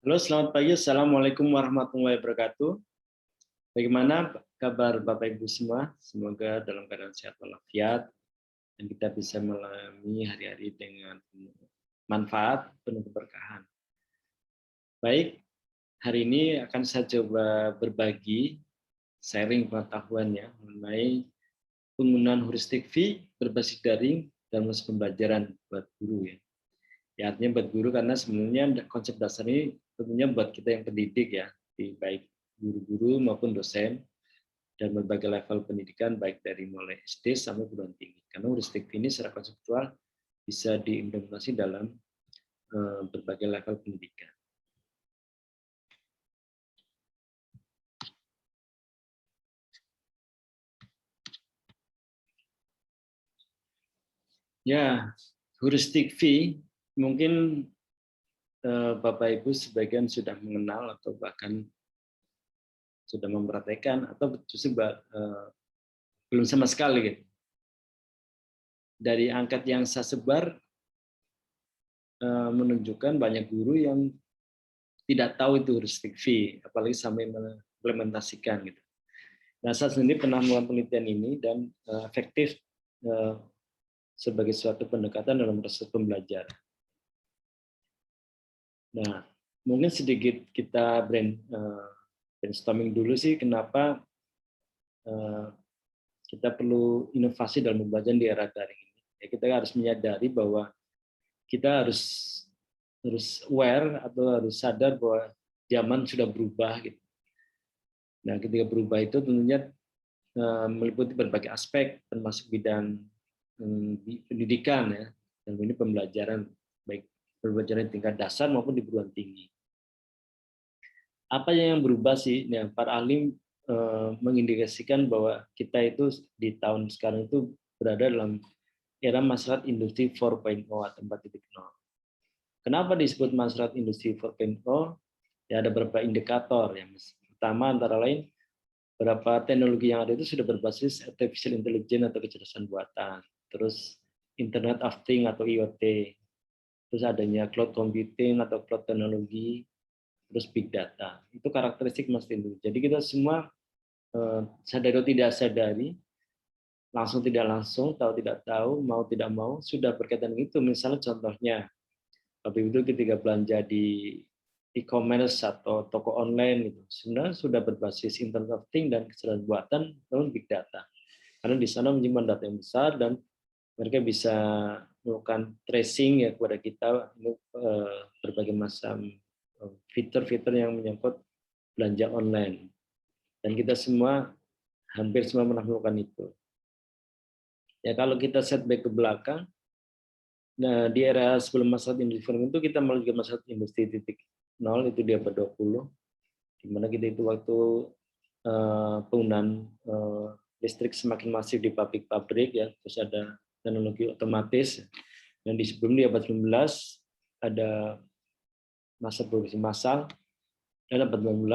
Halo, selamat pagi. Assalamualaikum warahmatullahi wabarakatuh. Bagaimana kabar Bapak Ibu semua? Semoga dalam keadaan sehat walafiat dan kita bisa melami hari-hari dengan penuh manfaat, penuh keberkahan. Baik, hari ini akan saya coba berbagi sharing pengetahuannya mengenai penggunaan heuristik V berbasis daring dalam proses pembelajaran buat guru ya. Ya, artinya buat guru karena sebenarnya konsep dasar ini tentunya buat kita yang pendidik ya, di baik guru-guru maupun dosen dan berbagai level pendidikan baik dari mulai SD sampai perguruan tinggi. Karena heuristik ini secara konseptual bisa diimplementasi dalam berbagai level pendidikan. Ya, heuristik V mungkin Bapak Ibu sebagian sudah mengenal atau bahkan sudah mempraktekkan atau justru belum sama sekali gitu. Dari angkat yang saya sebar menunjukkan banyak guru yang tidak tahu itu heuristik V, apalagi sampai mengimplementasikan gitu. Nah, saya sendiri pernah melakukan penelitian ini dan efektif sebagai suatu pendekatan dalam proses pembelajaran. Nah, mungkin sedikit kita brainstorming dulu sih kenapa kita perlu inovasi dalam pembelajaran di era daring ini. Ya, kita harus menyadari bahwa kita harus aware atau harus sadar bahwa zaman sudah berubah gitu. Nah, ketika berubah itu tentunya meliputi berbagai aspek termasuk bidang pendidikan ya, dan ini pembelajaran baik pembelajaran tingkat dasar maupun di perguruan tinggi. Apa yang berubah sih? Nah, para ahli mengindikasikan bahwa kita itu di tahun sekarang itu berada dalam era masyarakat industri 4.0 atau 4.0. Kenapa disebut masyarakat industri 4.0? Ya, ada beberapa indikator yang pertama antara lain beberapa teknologi yang ada itu sudah berbasis artificial intelligence atau kecerdasan buatan, terus Internet of Things atau IoT, terus adanya cloud computing atau cloud teknologi, terus big data. Itu karakteristik Mas Tindu. Jadi kita semua sadari atau tidak sadari, langsung tidak langsung, tahu tidak tahu, mau tidak mau, sudah berkaitan itu. Misalnya contohnya, Bapak itu ketika belanja di e-commerce atau toko online itu sebenarnya sudah berbasis Internet of Things dan kecerdasan buatan namun big data. Karena di sana menyimpan data yang besar dan mereka bisa melakukan tracing ya kepada kita berbagai macam fitur-fitur yang menyangkut belanja online. Dan kita semua hampir semua pernah melakukan itu. Ya kalau kita setback ke belakang, nah di era sebelum masyarakat industri 4.0 itu kita melalui masyarakat industri 0 itu di abad 20, di mana kita itu waktu penggunaan listrik semakin masif di pabrik-pabrik ya, terus ada teknologi otomatis. Dan di sebelum di abad 19 ada masa produksi massal, dan abad 19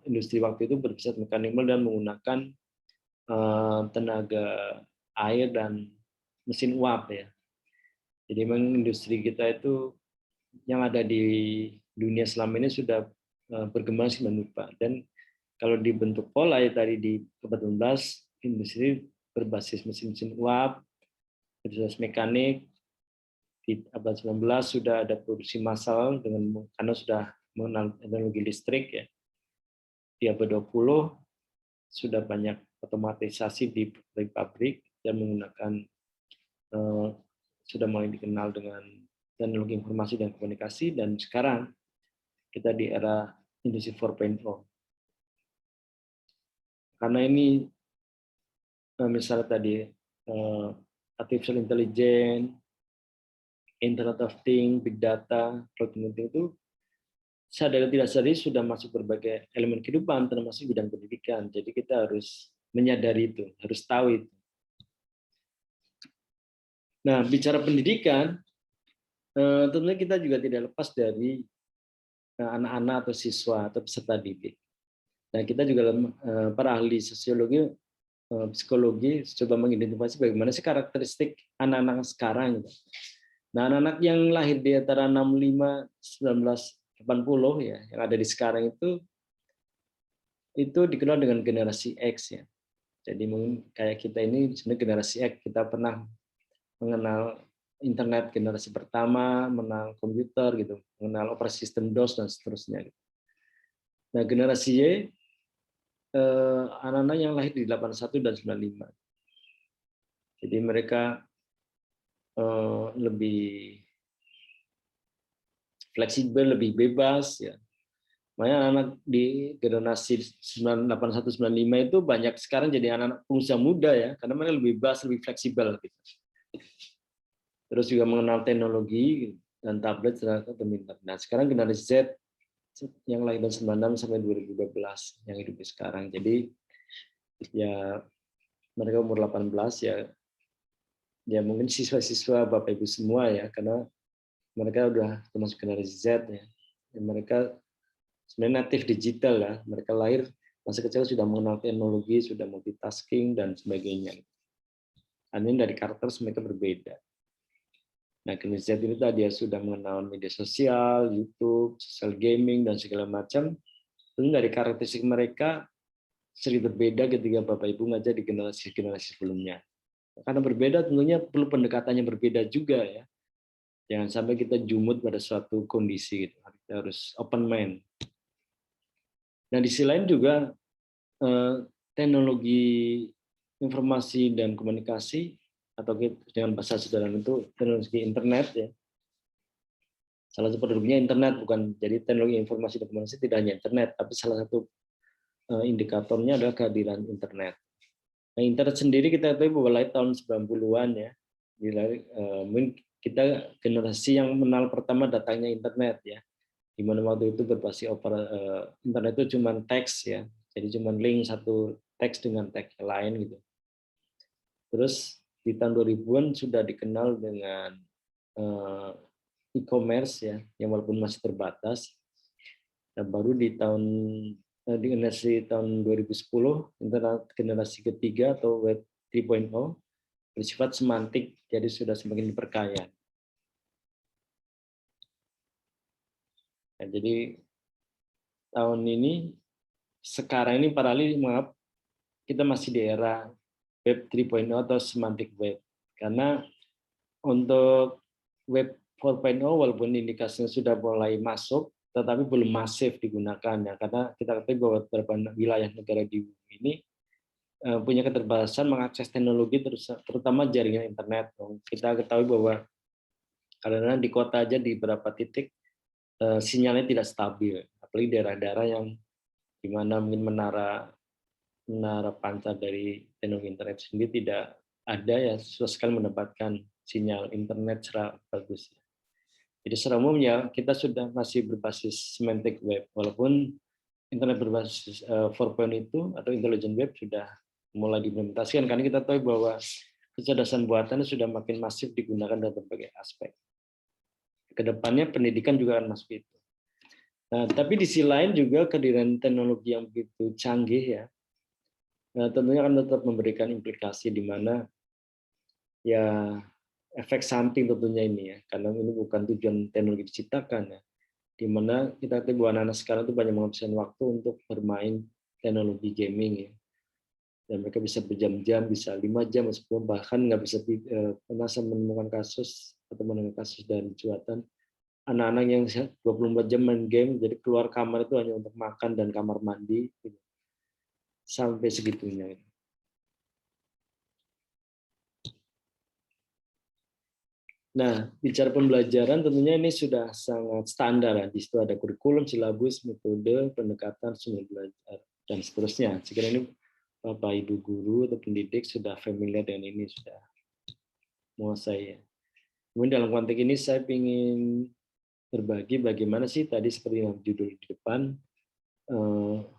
industri waktu itu berpusat mekanikal dan menggunakan tenaga air dan mesin uap ya. Jadi memang industri kita itu yang ada di dunia selama ini sudah berkembang sedemikian rupa. Dan kalau dibentuk pola ya tadi di abad 19 industri berbasis mesin-mesin uap, berbasis mekanik. Di abad 19 sudah ada produksi massal dengan karena sudah mengenal teknologi listrik ya. Di abad 20 sudah banyak otomatisasi di pabrik dan menggunakan sudah mulai dikenal dengan teknologi informasi dan komunikasi, dan sekarang kita di era industri 4.0. Karena ini misalnya tadi artificial intelligence, Internet of Things, big data, cloud computing itu sadar tidak sadar sudah masuk berbagai elemen kehidupan termasuk bidang pendidikan. Jadi kita harus menyadari itu, harus tahu itu. Nah, bicara pendidikan, tentunya kita juga tidak lepas dari anak-anak atau siswa atau peserta didik. Nah, kita juga para ahli sosiologi, psikologi coba mengidentifikasi bagaimana sih karakteristik anak-anak sekarang. Nah, anak-anak yang lahir di antara 65 80 ya, yang ada di sekarang itu dikenal dengan generasi X ya. Jadi mungkin kayak kita ini sebenarnya generasi X, kita pernah mengenal internet generasi pertama, mengenal komputer gitu, mengenal operasi sistem DOS dan seterusnya. Nah, generasi Y anak-anak yang lahir di 81 dan 95. Jadi mereka lebih fleksibel, lebih bebas ya. Makanya anak di generasi 81 95 itu banyak sekarang jadi anak-anak pengusaha muda ya, karena mereka lebih bebas, lebih fleksibel gitu. Terus juga mengenal teknologi dan tablet serta internet. Nah, sekarang generasi Z yang lahir dari 96 sampai 2012 yang hidup di sekarang. Jadi ya mereka umur 18 ya mungkin siswa-siswa Bapak Ibu semua ya, karena mereka udah termasuk generasi Z ya. Dan mereka sebenarnya native digital ya, mereka lahir masa kecil sudah mengenal teknologi, sudah multitasking dan sebagainya. Hanya dari karakter mereka berbeda. Nah, generasi Z ini tadi ya sudah mengenal media sosial, YouTube, social gaming dan segala macam. Tentu dari karakteristik mereka sedikit berbeda ketika Bapak Ibu ngajar di generasi-generasi sebelumnya. Karena berbeda tentunya perlu pendekatannya berbeda juga ya. Jangan sampai kita jumut pada suatu kondisi gitu. Kita harus open mind. Nah, di sisi lain juga teknologi informasi dan komunikasi atau dengan bahasa sederhana itu teknologi internet ya. Salah satu produknya internet, bukan jadi teknologi informasi dan komunikasi tidak hanya internet, tapi salah satu indikatornya adalah kehadiran internet. Nah, internet sendiri kita tahu mulai tahun 90-an ya. Mungkin kita generasi yang mengenal pertama datangnya internet ya. Di mana waktu itu berbasis internet itu cuma teks ya. Jadi cuma link satu teks dengan teks lain gitu. Terus di tahun 2000-an sudah dikenal dengan e-commerce ya, yang walaupun masih terbatas. Dan baru di generasi tahun 2010, internet generasi ketiga atau web 3.0 bersifat semantik, jadi sudah semakin diperkaya. Nah, jadi tahun ini, sekarang ini paralel, maaf, kita masih di era web 3.0 atau semantik web. Karena untuk web 4.0 walaupun indikasinya sudah mulai masuk, tetapi belum masif digunakan ya, karena kita ketahui bahwa beberapa wilayah negara di bumi ini punya keterbatasan mengakses teknologi terutama jaringan internet. Kita ketahui bahwa karena di kota aja di beberapa titik sinyalnya tidak stabil, apalagi daerah-daerah yang di mana mungkin menara pancar dari teknologi internet sendiri tidak ada ya, susah sekali mendapatkan sinyal internet secara bagus. Jadi secara umumnya kita sudah masih berbasis semantic web, walaupun internet berbasis 4.0 itu atau intelligent web sudah mulai diimplementasikan, karena kita tahu bahwa kecerdasan buatan sudah makin masif digunakan dalam berbagai aspek. Kedepannya pendidikan juga akan masuk itu. Nah, tapi di sisi lain juga kehadiran teknologi yang begitu canggih ya, tentunya akan tetap memberikan implikasi di mana ya efek samping tentunya ini ya, karena ini bukan tujuan teknologi diciptakan ya, di mana kita tahu bahwa anak-anak sekarang itu banyak menghabiskan waktu untuk bermain teknologi gaming ya, dan mereka bisa berjam-jam, bisa 5 jam, 10, bahkan nggak bisa pernah saya menemukan kasus atau menemukan kasus dari curhatan anak-anak yang 24 jam main game, jadi keluar kamar itu hanya untuk makan dan kamar mandi, gitu. Sampai segitunya. Nah, bicara pembelajaran tentunya ini sudah sangat standar ya. Di situ ada kurikulum, silabus, metode, pendekatan, sumber belajar, dan seterusnya. Sekiranya ini Bapak Ibu guru atau pendidik sudah familiar dengan ini, sudah menguasai ya. Kemudian dalam konteks ini saya ingin berbagi bagaimana sih tadi seperti yang judul di depan,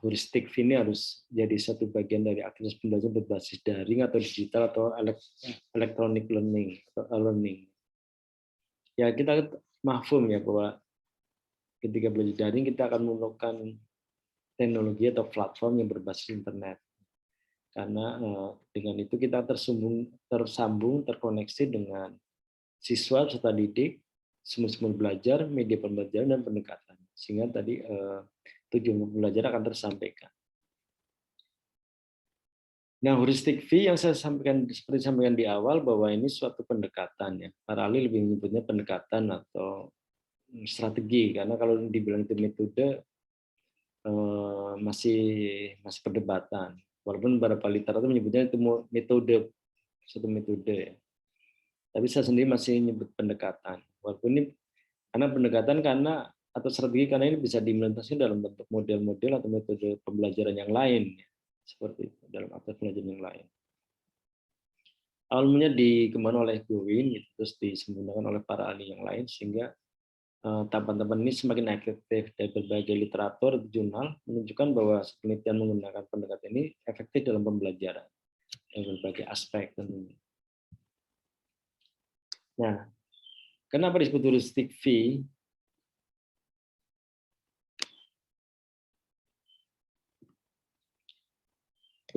heuristik ini harus jadi satu bagian dari aktivitas pembelajaran berbasis daring atau digital atau electronic learning atau learning. Ya kita mahfum ya bahwa ketika belajar daring kita akan menggunakan teknologi atau platform yang berbasis internet. Karena dengan itu kita tersambung, terkoneksi dengan siswa serta didik, sumber-sumber belajar, media pembelajaran dan pendekatan. sehingga tadi tujuan pembelajaran akan tersampaikan. Nah, heuristic view yang saya sampaikan seperti sampaikan di awal bahwa ini suatu pendekatan ya. Para ahli lebih menyebutnya pendekatan atau strategi, karena kalau dibilang itu metode masih perdebatan. Walaupun beberapa literatur menyebutnya itu metode, suatu metode ya. Tapi saya sendiri masih menyebut pendekatan. Walaupun ini karena pendekatan atau strategi karena ini bisa diimplementasikan dalam bentuk model-model atau metode pembelajaran yang lain ya. Seperti itu dalam aktivitas pembelajaran yang lain. Awalnya dikembangkan oleh Gowin, terus disempurnakan oleh para ahli yang lain sehingga tahapan-tahapan ini semakin efektif dari berbagai literatur atau jurnal menunjukkan bahwa penelitian menggunakan pendekatan ini efektif dalam pembelajaran dari berbagai aspek tentunya. Nah, kenapa disebut heuristic view?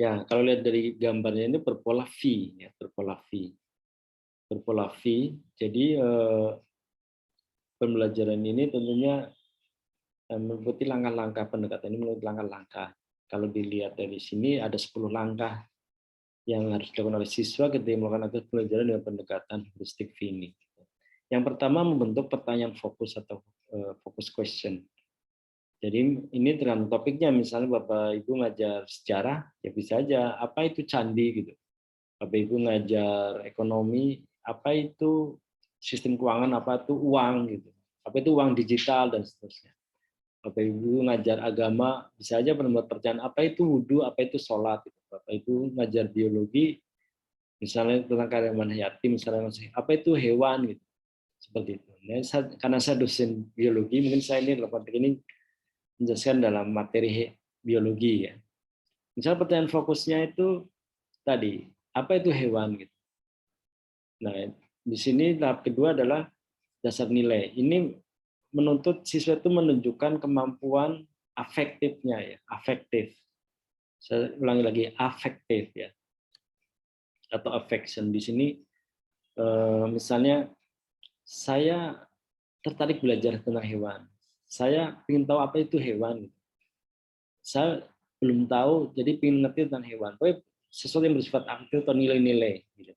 Ya, kalau lihat dari gambarnya ini berpola V, ya, berpola V. Berpola V. Jadi pembelajaran ini tentunya meliputi langkah-langkah pendekatan ini meliputi langkah-langkah. Kalau dilihat dari sini ada 10 langkah yang harus dilakukan oleh siswa ketika melakukan aktivitas pembelajaran dengan pendekatan heuristic view ini. Yang pertama membentuk pertanyaan fokus atau focus question. Jadi ini dengan topiknya, misalnya Bapak Ibu ngajar sejarah, ya bisa aja apa itu candi gitu. Bapak Ibu ngajar ekonomi, apa itu sistem keuangan, apa itu uang gitu. Apa itu uang digital dan seterusnya. Bapak Ibu ngajar agama, bisa aja membuat pertanyaan apa itu wudhu, apa itu sholat. Gitu. Bapak Ibu ngajar biologi, misalnya tentang karyawan hayati, misalnya apa itu hewan gitu. Seperti itu. Nah, karena saya dosen biologi, mungkin saya ini menjelaskan dalam materi biologi ya. Misal pertanyaan fokusnya itu tadi, apa itu hewan gitu. Nah, di sini tahap kedua adalah dasar nilai. Ini menuntut siswa itu menunjukkan kemampuan afektifnya ya, afektif. Saya ulangi lagi, afektif ya. Atau affection di sini misalnya saya tertarik belajar tentang hewan. Saya ingin tahu apa itu hewan. Saya belum tahu, jadi ingin ngerti tentang hewan. Pokoknya sesuatu yang bersifat aktif atau nilai-nilai. Gitu.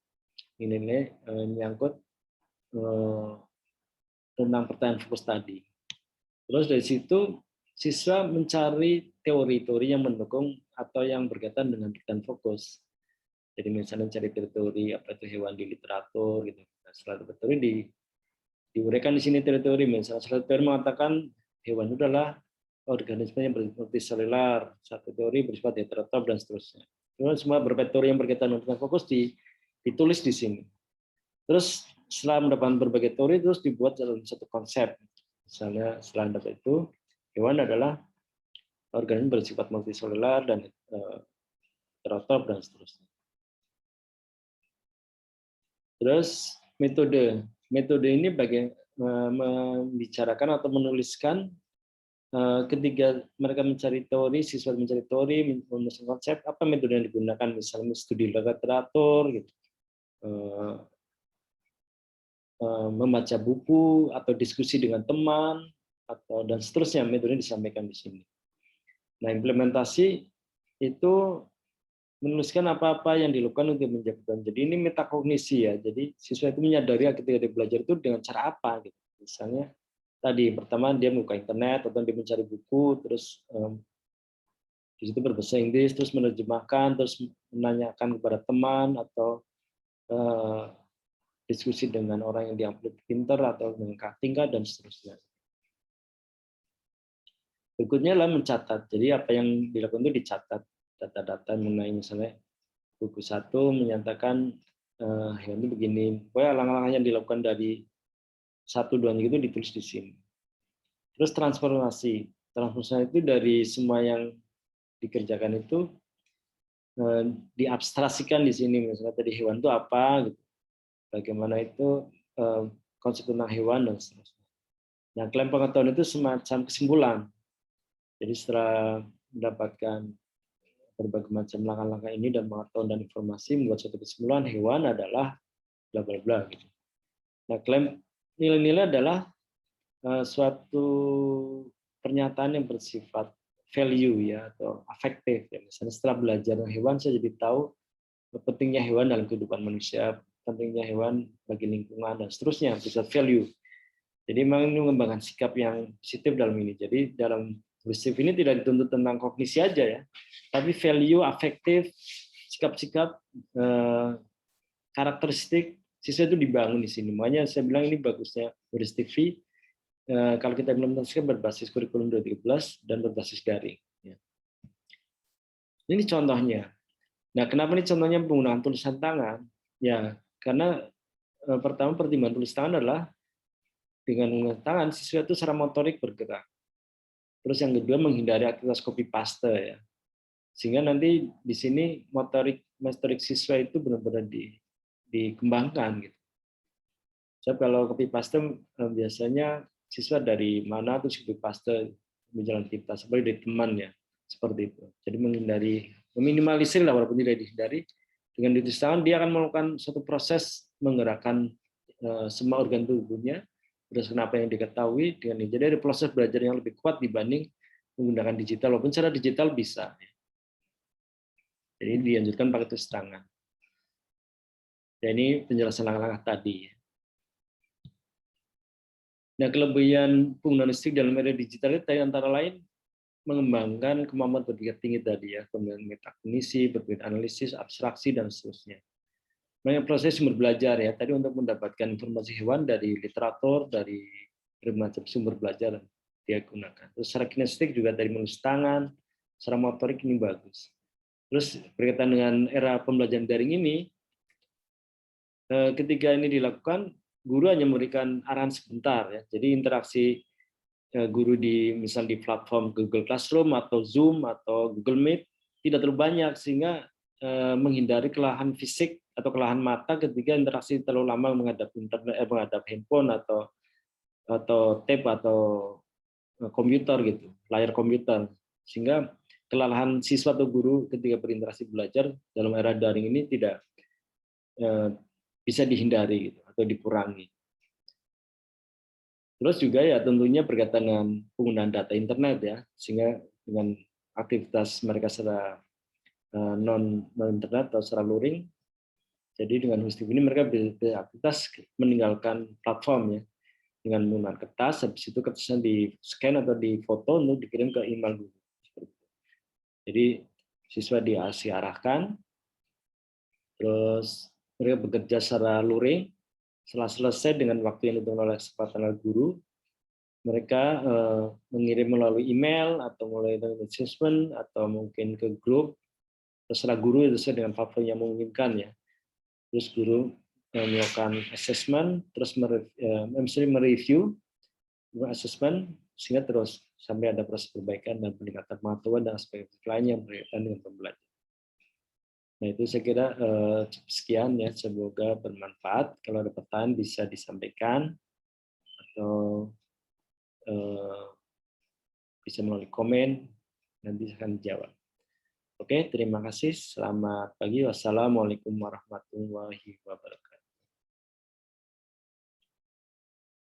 Nilai-nilai menyangkut tentang pertanyaan fokus tadi. Terus dari situ siswa mencari teori-teori yang mendukung atau yang berkaitan dengan pertanyaan fokus. Jadi misalnya cari teori apa itu hewan di literatur gitu. Nah, setelah teori diuraikan di sini teori-teori, misalnya satu teori mengatakan hewan itu adalah organisme yang multiselular, satu teori bersifat heterotrof dan seterusnya. Kemudian semua berbagai teori yang berkaitan dengan fokus ditulis di sini. Terus setelah mendapatkan berbagai teori terus dibuat dalam satu konsep. Misalnya setelah dapat itu hewan adalah organisme bersifat multiselular dan heterotrof dan seterusnya. Terus metode ini membicarakan atau menuliskan ketika mereka mencari teori, siswa mencari teori, menulis konsep, apa metode yang digunakan, misalnya studi literatur, gitu. Membaca buku atau diskusi dengan teman, dan seterusnya, metode disampaikan di sini. Nah, implementasi itu menuliskan apa-apa yang dilakukan untuk menjawab. Jadi ini metakognisi ya. Jadi siswa itu menyadari ketika dia belajar itu dengan cara apa gitu. Misalnya tadi pertama dia buka internet atau dia mencari buku, terus di situ berbahasa Inggris, terus menerjemahkan, terus menanyakan kepada teman atau diskusi dengan orang yang dianggap pintar atau dengan kakak tingkat dan seterusnya. Berikutnya adalah mencatat. Jadi apa yang dilakukan itu dicatat, data-data mengenai misalnya buku 1 menyatakan hewan itu begini. Pokoknya langkah-langkah yang dilakukan dari 1-2 itu ditulis di sini. Terus transformasi. Transformasi itu dari semua yang dikerjakan itu diabstrasikan di sini. Misalnya tadi hewan itu apa, gitu. Bagaimana itu konsep tentang hewan dan seterusnya. Nah, klaim pengetahuan itu semacam kesimpulan. Jadi setelah mendapatkan berbagai macam langkah-langkah ini dan pengetahuan dan informasi, membuat suatu kesimpulan hewan adalah bla bla bla. Gitu. Nah, klaim nilai-nilai adalah suatu pernyataan yang bersifat value ya atau afektif ya. Misalnya setelah belajar hewan saya jadi tahu pentingnya hewan dalam kehidupan manusia, pentingnya hewan bagi lingkungan dan seterusnya, bisa value. Jadi memang ini mengembangkan sikap yang positif dalam ini. Jadi dalam positif ini tidak dituntut tentang kognisi aja ya, tapi value, afektif, sikap-sikap, karakteristik siswa itu dibangun di sini. Makanya saya bilang ini bagusnya heuristik V. Kalau kita implementasikan berbasis kurikulum 2013 dan berbasis daring. Ini contohnya. Nah, kenapa ini contohnya penggunaan tulisan tangan? Ya, karena pertama pertimbangan tulis tangan adalah dengan menggunakan tangan siswa itu secara motorik bergerak. Terus yang kedua menghindari aktivitas copy paste ya. Sehingga nanti di sini motorik siswa itu benar-benar dikembangkan gitu. So, kalau copy paste biasanya siswa dari mana terus copy paste berjalan kita seperti dari teman ya, seperti itu. Jadi meminimalisir lah walaupun tidak dihindari. Dengan ditulis tangan dia akan melakukan suatu proses menggerakkan semua organ tubuhnya berdasarkan apa yang diketahui dengan ini. Jadi ada proses belajar yang lebih kuat dibanding menggunakan digital, walaupun secara digital bisa. Jadi dianjurkan pakai tulis tangan. Dan ini penjelasan langkah-langkah tadi. Nah, kelebihan penggunaan listrik dalam era digital itu antara lain mengembangkan kemampuan berpikir tinggi tadi ya, kemudian metakognisi, berpikir analisis, abstraksi dan seterusnya. Banyak proses sumber belajar ya, tadi untuk mendapatkan informasi hewan dari literatur, dari berbagai sumber belajar dia gunakan. Terus secara kinestetik juga dari menulis tangan, secara motorik ini bagus. Terus berkaitan dengan era pembelajaran daring ini, ketika ini dilakukan, guru hanya memberikan arahan sebentar ya. Jadi interaksi guru misal di platform Google Classroom atau Zoom atau Google Meet tidak terlalu banyak sehingga menghindari kelelahan fisik atau kelelahan mata ketika interaksi terlalu lama menghadap internet, menghadap handphone atau tab atau komputer gitu, layar komputer, sehingga kelelahan siswa atau guru ketika berinteraksi belajar dalam era daring ini tidak bisa dihindari gitu, atau dikurangi. Terus juga ya tentunya berkaitan dengan penggunaan data internet ya, sehingga dengan aktivitas mereka secara non internet atau secara luring, jadi dengan hosting ini mereka beraktivitas meninggalkan platform ya, dengan menggunakan kertas, habis itu kertasnya di scan atau di foto untuk dikirim ke email guru. Jadi siswa diarahkan, terus mereka bekerja secara luring. Setelah selesai dengan waktu yang ditentukan oleh kesepakatan guru, mereka mengirim melalui email atau melalui assessment atau mungkin ke grup, terserah guru itu sesuai dengan platform yang memungkinkan ya. Terus guru melakukan assessment, terus mereview assessment, sehingga terus sampai ada proses perbaikan dan peningkatan pengetahuan dan aspek lainnya yang berkaitan dengan pembelajaran. Nah itu saya kira sekian ya, semoga bermanfaat. Kalau ada pertanyaan bisa disampaikan atau bisa melalui komen, nanti akan dijawab. Oke, terima kasih. Selamat pagi. Wassalamualaikum warahmatullahi wabarakatuh.